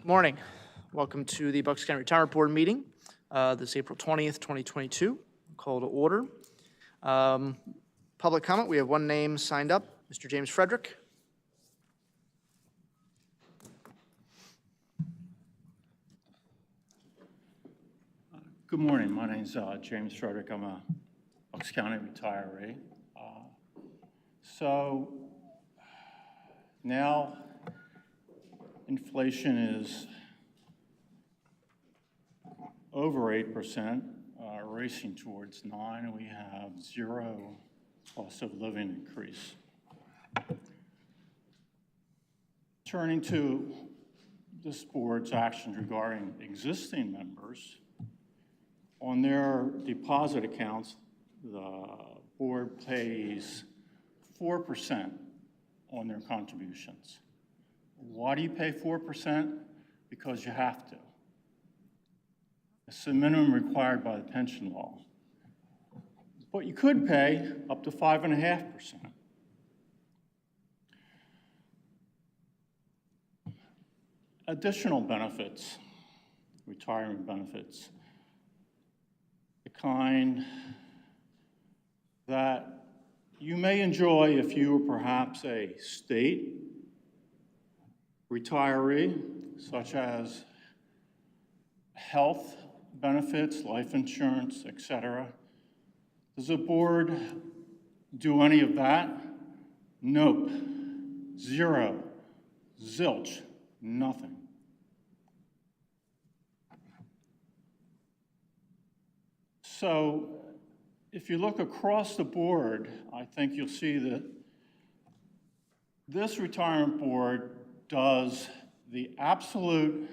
Morning. Welcome to the Bucks County Retirement Board meeting. This April 20th, 2022. Call to order. Public comment. We have one name signed up, Mr. James Frederick. Good morning. My name is James Frederick. I'm a Bucks County retiree. So now inflation is over 8%, racing towards 9%, and we have zero cost of living increase. Turning to this board's actions regarding existing members, on their deposit accounts, the board pays 4% on their contributions. Why do you pay 4%? Because you have to. It's the minimum required by the pension law. But you could pay up to 5.5%. Additional benefits, retirement benefits, the kind that you may enjoy if you were perhaps a state retiree, such as health benefits, life insurance, etc. Does the board do any of that? Nope. Zero. Zilch. Nothing. So if you look across the board, I think you'll see that this retirement board does the absolute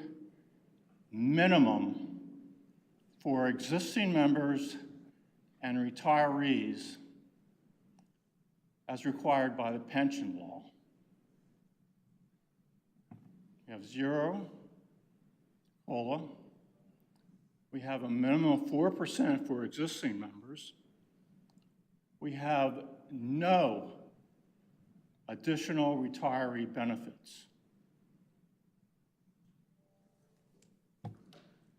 minimum for existing members and retirees as required by the pension law. We have zero COLA. We have a minimum of 4% for existing members. We have no additional retiree benefits.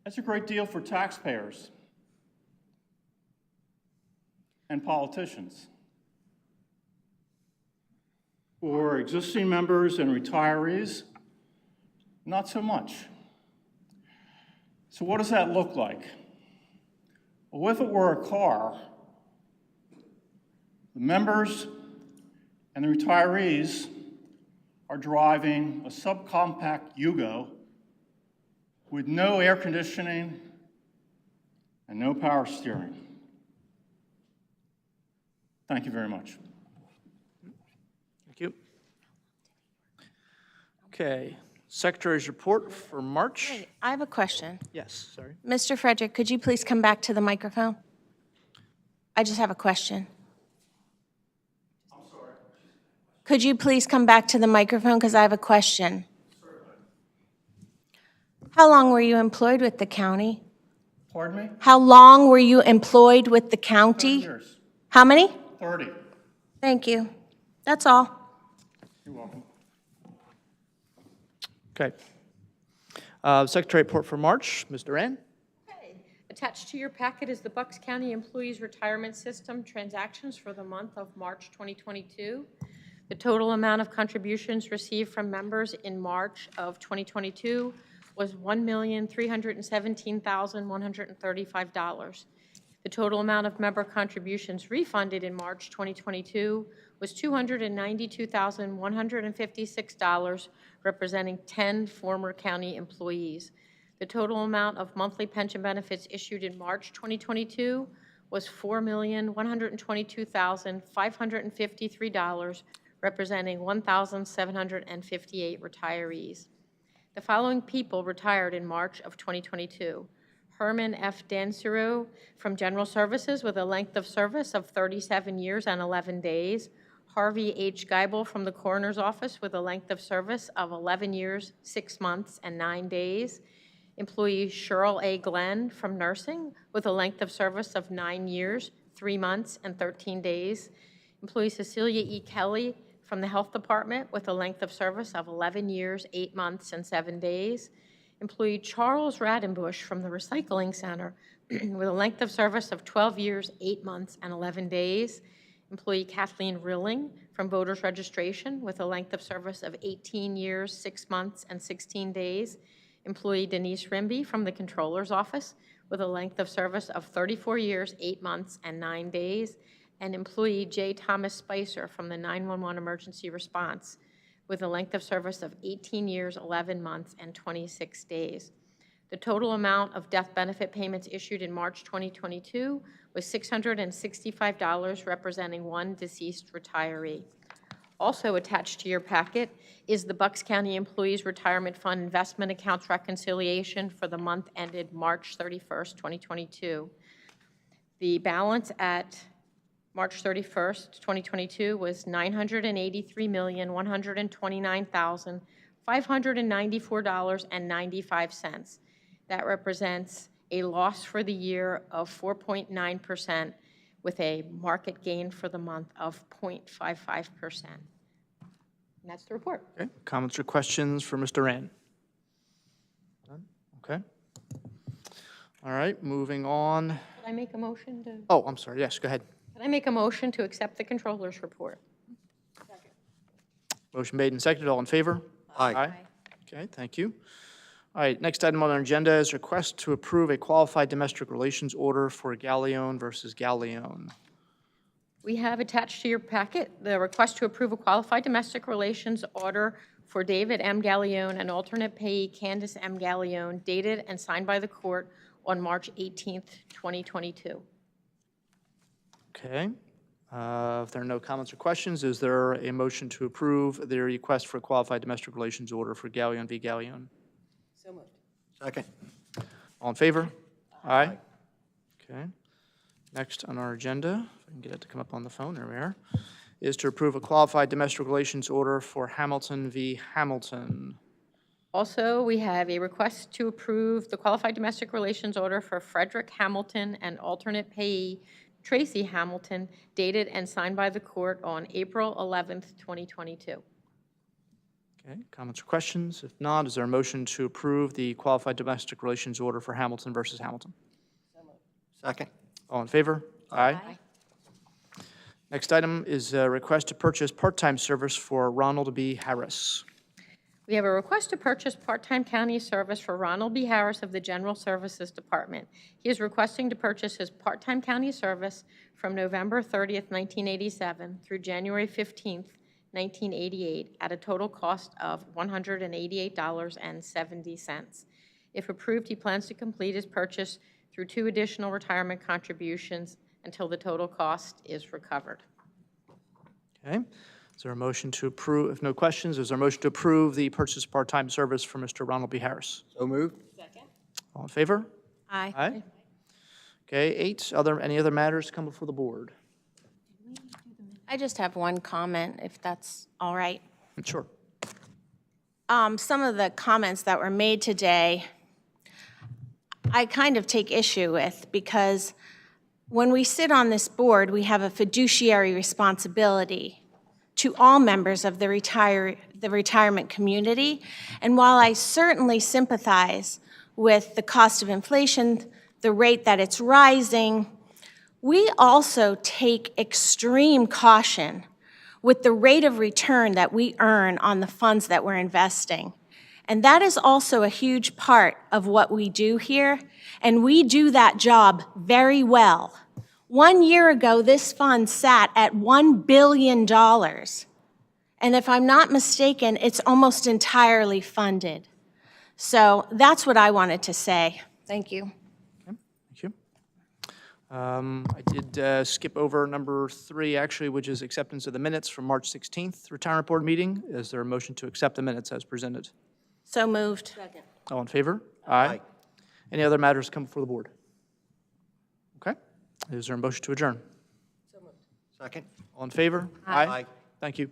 That's a great deal for taxpayers and politicians. For existing members and retirees, not so much. So what does that look like? Well, if it were a car, the members and the retirees are driving a subcompact Yugo with no air conditioning and no power steering. Thank you very much. Thank you. Okay. Secretary's report for March. Hey, I have a question. Yes, sorry. Mr. Frederick, could you please come back to the microphone? I just have a question. I'm sorry. Could you please come back to the microphone because I have a question? Certainly. How long were you employed with the county? Pardon me? How long were you employed with the 30 county? years. How many? 30. Thank you. That's all. You're welcome. Okay. Secretary report for March, Ms. Duran. Okay. Attached to your packet is the Bucks County Employees Retirement System transactions for the month of March 2022. The total amount of contributions received from members in March of 2022 was $1,317,135. The total amount of member contributions refunded in March 2022 was $292,156, representing 10 former county employees. The total amount of monthly pension benefits issued in March 2022 was $4,122,553, representing 1,758 retirees. The following people retired in March of 2022. Herman F. Dansero from General Services with a length of service of 37 years and 11 days. Harvey H. Geibel from the Coroner's Office with a length of service of 11 years, 6 months, and 9 days. Employee Cheryl A. Glenn from Nursing with a length of service of 9 years, 3 months, and 13 days. Employee Cecilia E. Kelly from the Health Department with a length of service of 11 years, 8 months, and 7 days. Employee Charles Radenbush from the Recycling Center with a length of service of 12 years, 8 months, and 11 days. Employee Kathleen Rilling from Voters Registration with a length of service of 18 years, 6 months, and 16 days. Employee Denise Rimby from the Controller's Office with a length of service of 34 years, 8 months, and 9 days. And employee J. Thomas Spicer from the 911 Emergency Response with a length of service of 18 years, 11 months, and 26 days. The total amount of death benefit payments issued in March 2022 was $665, representing one deceased retiree. Also attached to your packet is the Bucks County Employees Retirement Fund Investment Accounts reconciliation for the month ended March 31st, 2022. The balance at March 31st, 2022 was $983,129,594.95. That represents a loss for the year of 4.9% with a market gain for the month of 0.55%. And that's the report. Okay, comments or questions for Mr. Rand? None? Okay. All right, moving on. Could I make a motion to? Oh, I'm sorry, yes, go ahead. Could I make a motion to accept the controller's report? Motion made and seconded, all in favor? Aye. Okay, thank you. All right, next item on our agenda is request to approve a qualified domestic relations order for Galleon versus Galleon. We have attached to your packet the request to approve a qualified domestic relations order for David M. Galleon and alternate payee Candace M. Galleon, dated and signed by the court on March 18th, 2022. Okay. If there are no comments or questions, is there a motion to approve the request for a qualified domestic relations order for Galleon v. Galleon? So moved. Second. All in favor? Aye. Okay. Next on our agenda, if I can get it to come up on the phone, there we are, is to approve a qualified domestic relations order for Hamilton v. Hamilton. Also, we have a request to approve the qualified domestic relations order for Frederick Hamilton and alternate payee Tracy Hamilton, dated and signed by the court on April 11th, 2022. Okay, comments or questions? If not, is there a motion to approve the qualified domestic relations order for Hamilton versus Hamilton? Second. All in favor? Aye. Next item is a request to purchase part-time service for Ronald B. Harris. We have a request to purchase part-time county service for Ronald B. Harris of the General Services Department. He is requesting to purchase his part-time county service from November 30th, 1987 through January 15th, 1988 at a total cost of $188.70. If approved, he plans to complete his purchase through 2 additional retirement contributions until the total cost is recovered. Okay. Is there a motion to approve? If no questions, is there a motion to approve the purchase of part-time service for Mr. Ronald B. Harris? So moved. All in favor? Aye. Aye. Okay, 8, any other matters to come before the board? I just have one comment, if that's all right. Sure. Some of the comments that were made today, I kind of take issue with, because when we sit on this board, we have a fiduciary responsibility to all members of the retirement community. And while I certainly sympathize with the cost of inflation, the rate that it's rising, we also take extreme caution with the rate of return that we earn on the funds that we're investing. And that is also a huge part of what we do here, and we do that job very well. 1 year ago, this fund sat at $1 billion. And if I'm not mistaken, it's almost entirely funded. So that's what I wanted to say. Thank you. Okay, thank you. I did skip over number 3, actually, which is acceptance of the minutes from March 16th retirement board meeting. Is there a motion to accept the minutes as presented? So moved. All in favor? Aye. Any other matters come before the board? Okay. Is there a motion to adjourn? Second. All in favor? Aye. Thank you.